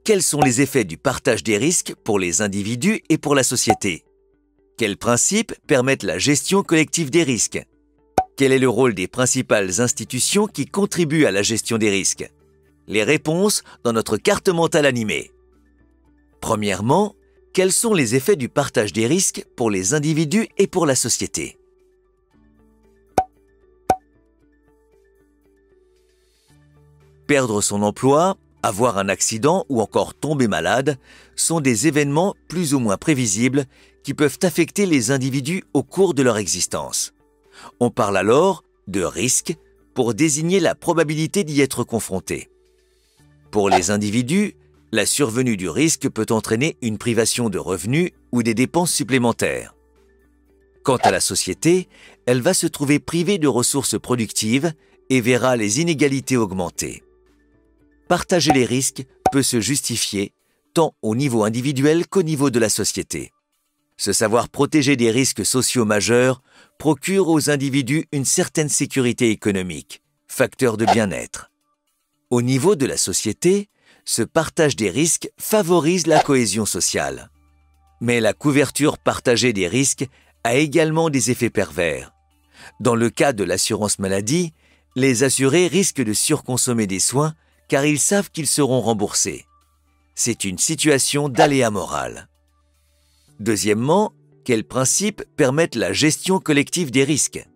Quels sont les effets du partage des risques pour les individus et pour la société? Quels principes permettent la gestion collective des risques? Quel est le rôle des principales institutions qui contribuent à la gestion des risques? Les réponses dans notre carte mentale animée. Premièrement, quels sont les effets du partage des risques pour les individus et pour la société? Perdre son emploi, avoir un accident ou encore tomber malade sont des événements plus ou moins prévisibles qui peuvent affecter les individus au cours de leur existence. On parle alors de risque pour désigner la probabilité d'y être confronté. Pour les individus, la survenue du risque peut entraîner une privation de revenus ou des dépenses supplémentaires. Quant à la société, elle va se trouver privée de ressources productives et verra les inégalités augmenter. Partager les risques peut se justifier tant au niveau individuel qu'au niveau de la société. Ce savoir protéger des risques sociaux majeurs procure aux individus une certaine sécurité économique, facteur de bien-être. Au niveau de la société, ce partage des risques favorise la cohésion sociale. Mais la couverture partagée des risques a également des effets pervers. Dans le cas de l'assurance maladie, les assurés risquent de surconsommer des soins car ils savent qu'ils seront remboursés. C'est une situation d'aléa moral. Deuxièmement, quels principes permettent la gestion collective des risques?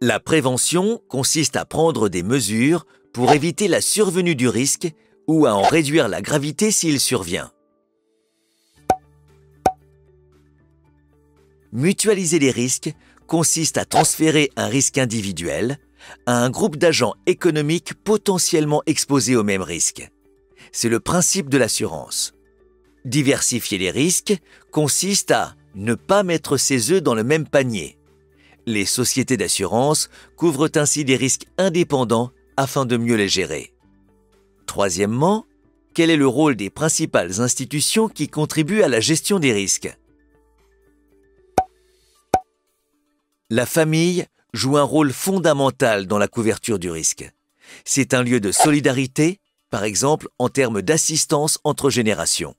La prévention consiste à prendre des mesures pour éviter la survenue du risque ou à en réduire la gravité s'il survient. Mutualiser les risques consiste à transférer un risque individuel à un groupe d'agents économiques potentiellement exposés au même risque. C'est le principe de l'assurance. Diversifier les risques consiste à ne pas mettre ses œufs dans le même panier. Les sociétés d'assurance couvrent ainsi des risques indépendants afin de mieux les gérer. Troisièmement, quel est le rôle des principales institutions qui contribuent à la gestion des risques? La famille joue un rôle fondamental dans la couverture du risque. C'est un lieu de solidarité, par exemple en termes d'assistance entre générations.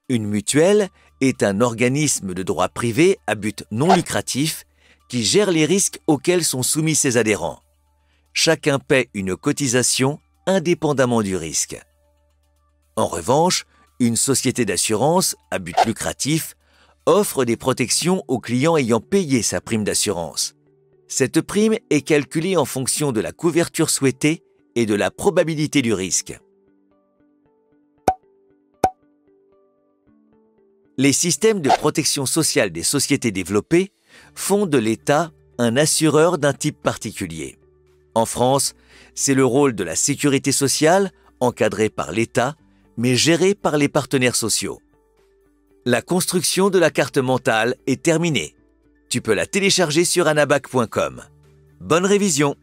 Une mutuelle est un organisme de droit privé à but non lucratif qui gère les risques auxquels sont soumis ses adhérents. Chacun paie une cotisation indépendamment du risque. En revanche, une société d'assurance à but lucratif offre des protections aux clients ayant payé sa prime d'assurance. Cette prime est calculée en fonction de la couverture souhaitée et de la probabilité du risque. Les systèmes de protection sociale des sociétés développées font de l'État un assureur d'un type particulier. En France, c'est le rôle de la sécurité sociale, encadrée par l'État, mais gérée par les partenaires sociaux. La construction de la carte mentale est terminée. Tu peux la télécharger sur anabac.com. Bonne révision!